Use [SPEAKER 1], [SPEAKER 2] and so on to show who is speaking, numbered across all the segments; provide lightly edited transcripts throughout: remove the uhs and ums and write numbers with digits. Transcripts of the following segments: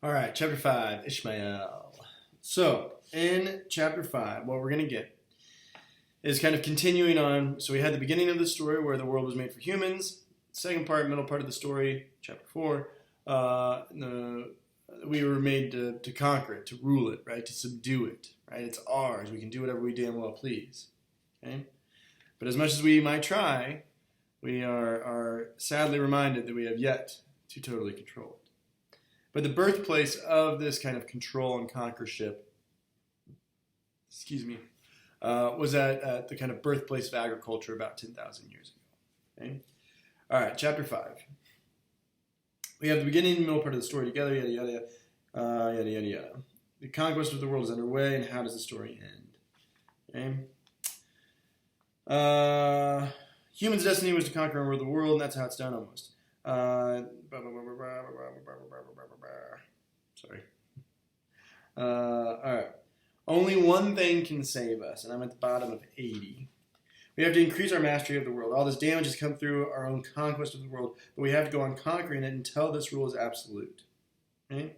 [SPEAKER 1] All right, chapter 5, Ishmael. So, in chapter 5, what we're going to get is kind of continuing on. So, we had the beginning of the story where the world was made for humans. Second part, middle part of the story, chapter 4, we were made to conquer it, to rule it, right? To subdue it, right? It's ours. We can do whatever we damn well please. Okay? But as much as we might try, we are sadly reminded that we have yet to totally control it. But the birthplace of this kind of control and conquership, was at the kind of birthplace of agriculture about 10,000 years ago. Okay? All right, chapter 5. We have the beginning and middle part of the story together, yada, yada, yada, yada, yada. The conquest of the world is underway, and how does the story end? Okay? Humans' destiny was to conquer and rule the world, and that's how it's done almost. Sorry. All right. Only one thing can save us, and I'm at the bottom of 80. We have to increase our mastery of the world. All this damage has come through our own conquest of the world, but we have to go on conquering it until this rule is absolute. Okay?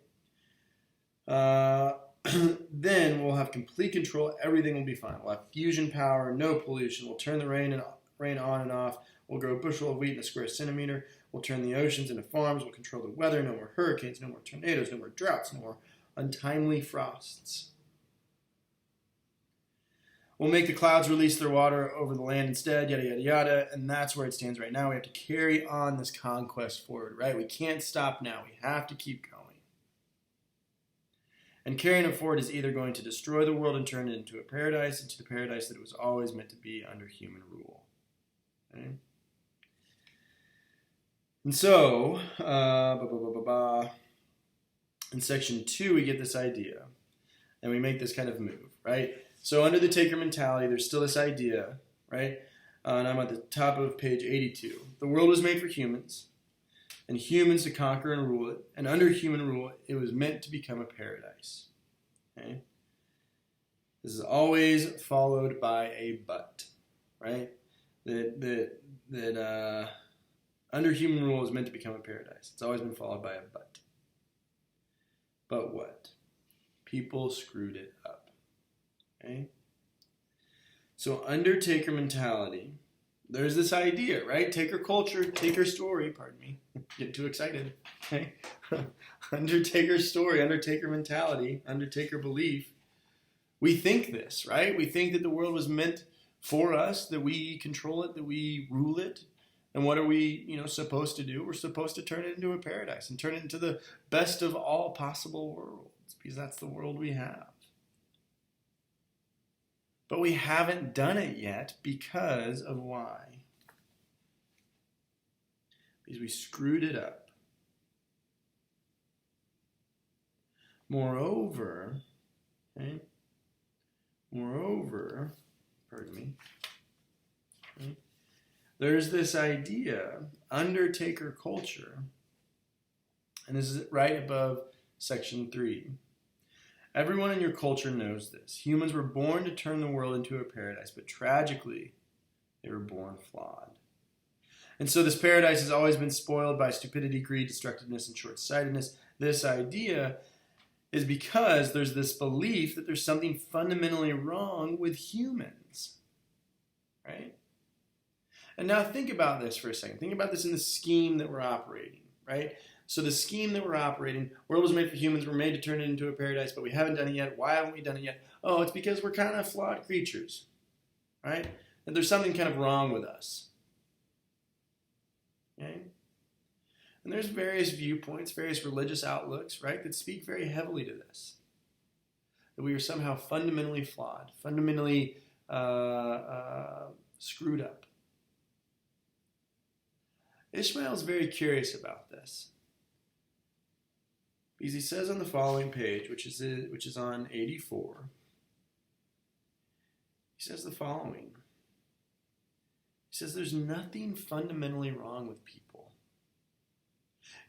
[SPEAKER 1] Then we'll have complete control. Everything will be fine. We'll have fusion power, no pollution. We'll turn the rain on and off. We'll grow a bushel of wheat in a square centimeter. We'll turn the oceans into farms. We'll control the weather. No more hurricanes, no more tornadoes, no more droughts, no more untimely frosts. We'll make the clouds release their water over the land instead, yada, yada, yada. And that's where it stands right now. We have to carry on this conquest forward, right? We can't stop now. We have to keep going. And carrying it forward is either going to destroy the world and turn it into a paradise, into the paradise that it was always meant to be under human rule. Okay? And so, in section 2, we get this idea. And we make this kind of move, right? So under the taker mentality, there's still this idea, right? And I'm at the top of page 82. The world was made for humans, and humans to conquer and rule it. And under human rule, it was meant to become a paradise. Okay? This is always followed by a but, right? That under human rule is meant to become a paradise. It's always been followed by a but. But what? People screwed it up. Okay? So under taker mentality, there's this idea, right? Taker culture, taker story, pardon me, get too excited. Okay? Under taker story, under taker mentality, under taker belief, we think this, right? We think that the world was meant for us, that we control it, that we rule it. And what are we, supposed to do? We're supposed to turn it into a paradise and turn it into the best of all possible worlds, because that's the world we have. But we haven't done it yet because of why? Because we screwed it up. Moreover, pardon me, there's this idea, undertaker culture, and this is right above section 3. Everyone in your culture knows this. Humans were born to turn the world into a paradise, but tragically, they were born flawed. And so this paradise has always been spoiled by stupidity, greed, destructiveness, and short-sightedness. This idea is because there's this belief that there's something fundamentally wrong with humans, right? And now think about this for a second. Think about this in the scheme that we're operating, right? So the scheme that we're operating, world was made for humans, we're made to turn it into a paradise, but we haven't done it yet. Why haven't we done it yet? Oh, it's because we're kind of flawed creatures, right? And there's something kind of wrong with us. Okay? And there's various viewpoints, various religious outlooks, right, that speak very heavily to this. That we are somehow fundamentally flawed, fundamentally screwed up. Ishmael is very curious about this. Because he says on the following page, which is on 84, he says the following. He says there's nothing fundamentally wrong with people.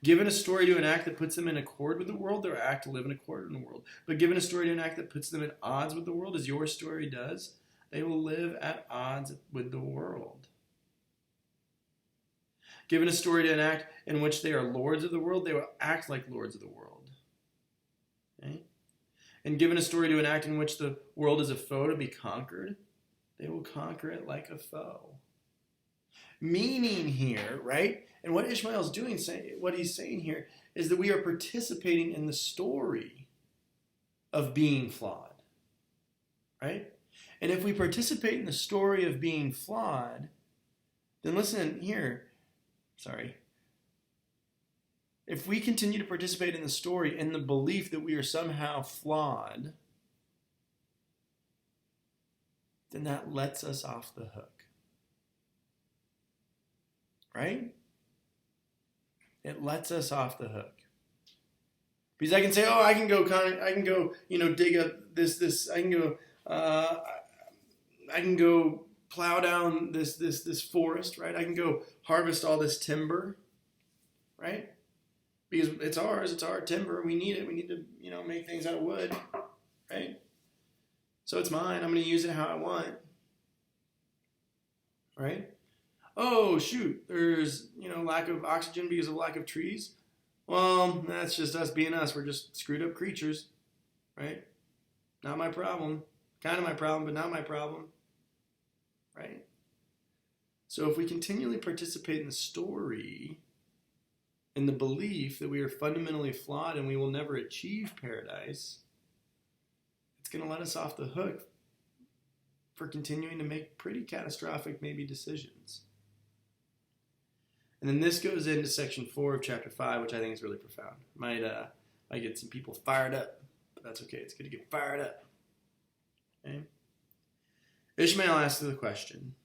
[SPEAKER 1] Given a story to enact that puts them in accord with the world, they'll act to live in accord in the world. But given a story to enact that puts them at odds with the world, as your story does, they will live at odds with the world. Given a story to enact in which they are lords of the world, they will act like lords of the world. Okay? And given a story to enact in which the world is a foe to be conquered, they will conquer it like a foe. Meaning here, right? And what Ishmael's doing, what he's saying here, is that we are participating in the story of being flawed, right? And if we participate in the story of being flawed, then listen here, if we continue to participate in the story in the belief that we are somehow flawed, then that lets us off the hook. Right? It lets us off the hook. Because I can say, oh, I can go, dig up this. I can go plow down this forest, right? I can go harvest all this timber, right? Because it's ours. It's our timber. We need it. We need to, make things out of wood, right? So it's mine. I'm going to use it how I want, right? Oh, shoot, there's, lack of oxygen because of lack of trees. Well, that's just us being us. We're just screwed up creatures, right? Not my problem. Kind of my problem, but not my problem, right? So if we continually participate in the story, in the belief that we are fundamentally flawed and we will never achieve paradise, it's going to let us off the hook for continuing to make pretty catastrophic, maybe, decisions. And then this goes into section 4 of chapter 5, which I think is really profound. Might get some people fired up, but that's okay. It's good to get fired up. Okay? Ishmael asks the question.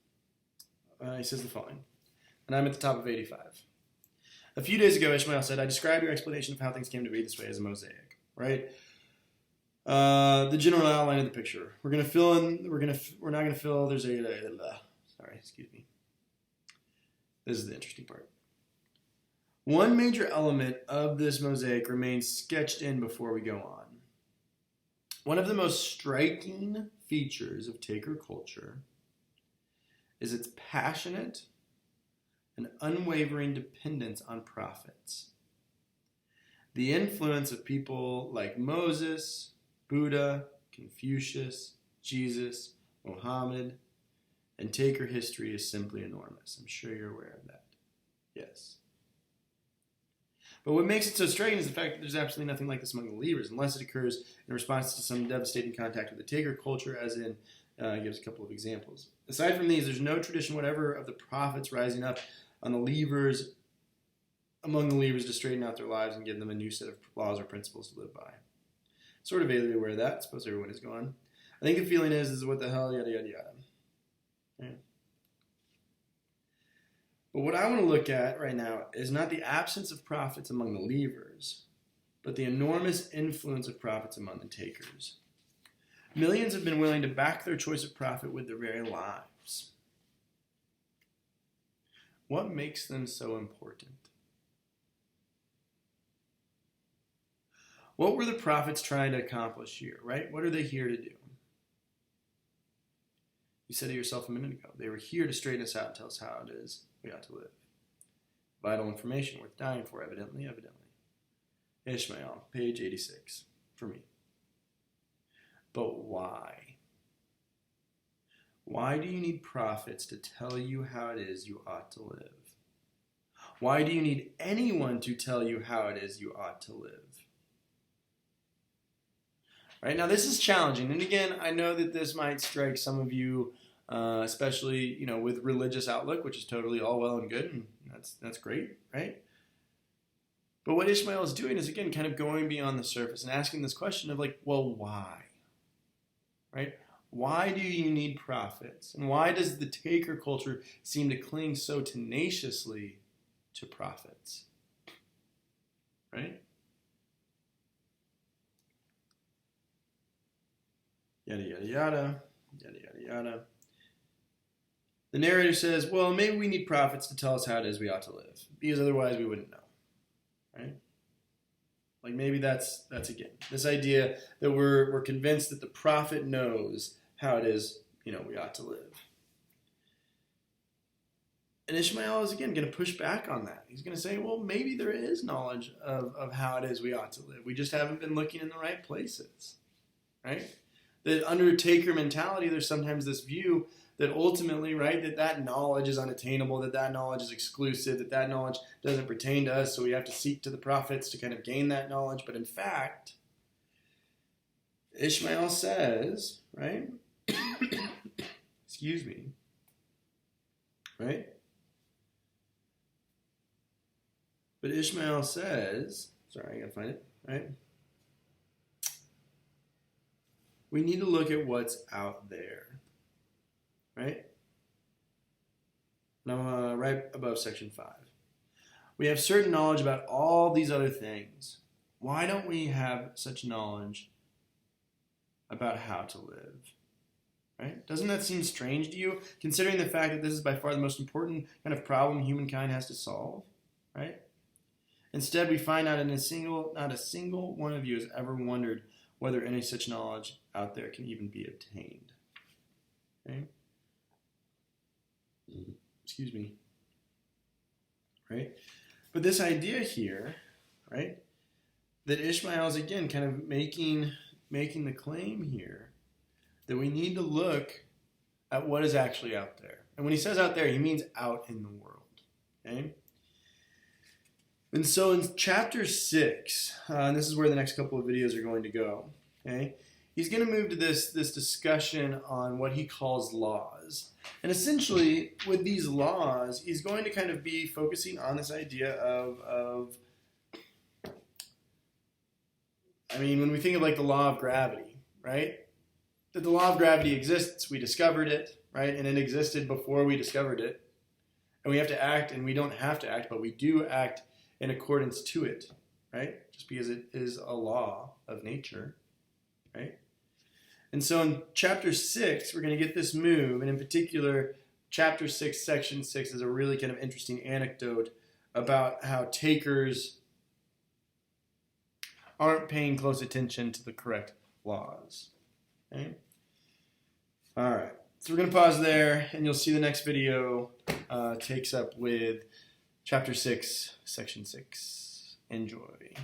[SPEAKER 1] He says the following, and I'm at the top of 85. A few days ago, Ishmael said, I described your explanation of how things came to be this way as a mosaic, right? The general outline of the picture. We're going to fill in, we're not going to fill, there's excuse me. This is the interesting part. One major element of this mosaic remains sketched in before we go on. One of the most striking features of Taker culture is its passionate and unwavering dependence on prophets. The influence of people like Moses, Buddha, Confucius, Jesus, Muhammad, and Taker history is simply enormous. I'm sure you're aware of that. Yes. But what makes it so striking is the fact that there's absolutely nothing like this among the believers, unless it occurs in response to some devastating contact with the Taker culture, as in, gives a couple of examples. Aside from these, there's no tradition whatever of the prophets rising up among the believers to straighten out their lives and give them a new set of laws or principles to live by. Sort of vaguely aware of that. I suppose everyone is gone. I think the feeling is what the hell, yada, yada, yada. Okay. But what I want to look at right now is not the absence of prophets among the believers, but the enormous influence of prophets among the takers. Millions have been willing to back their choice of prophet with their very lives. What makes them so important? What were the prophets trying to accomplish here, right? What are they here to do? You said it yourself a minute ago. They were here to straighten us out and tell us how it is we ought to live. Vital information worth dying for, evidently. Ishmael, page 86, for me. But why? Why do you need prophets to tell you how it is you ought to live? Why do you need anyone to tell you how it is you ought to live? Right, now this is challenging, and again, I know that this might strike some of you, especially with religious outlook, which is totally all well and good, and that's great, right? But what Ishmael is doing is again kind of going beyond the surface and asking this question of why? Right? Why do you need prophets, and why does the Taker culture seem to cling so tenaciously to prophets? Right? Yada, yada, yada, yada, yada, yada. The narrator says, well, maybe we need prophets to tell us how it is we ought to live, because otherwise we wouldn't know, right? Maybe that's again, this idea that we're convinced that the prophet knows how it is, we ought to live. And Ishmael is again going to push back on that. He's going to say, well, maybe there is knowledge of how it is we ought to live. We just haven't been looking in the right places, right? That under taker mentality, there's sometimes this view that ultimately, right, that knowledge is unattainable, that knowledge is exclusive, that knowledge doesn't pertain to us, so we have to seek to the prophets to kind of gain that knowledge. But in fact, Ishmael says, right, excuse me, right? But Ishmael says, sorry, I gotta find it, right? We need to look at what's out there, right? Now, right above section 5. We have certain knowledge about all these other things. Why don't we have such knowledge about how to live? Right? Doesn't that seem strange to you, considering the fact that this is by far the most important kind of problem humankind has to solve, right? Instead, we find out not a single one of you has ever wondered whether any such knowledge out there can even be obtained. Okay? Excuse me. Right? But this idea here, right, that Ishmael is again kind of making the claim here that we need to look at what is actually out there. And when he says out there, he means out in the world. Okay? And so in chapter 6, and this is where the next couple of videos are going to go, okay, he's going to move to this discussion on what he calls laws. And essentially, with these laws, he's going to kind of be focusing on this idea of I mean, when we think of like the law of gravity, right? That the law of gravity exists, we discovered it, right? And it existed before we discovered it. And we have to act, and we don't have to act, but we do act in accordance to it, right? Just because it is a law of nature, right? And so in chapter 6, we're going to get this move, and in particular, chapter 6, section 6 is a really kind of interesting anecdote about how takers aren't paying close attention to the correct laws. Okay? All right. So we're going to pause there, and you'll see the next video takes up with chapter 6, section 6. Enjoy.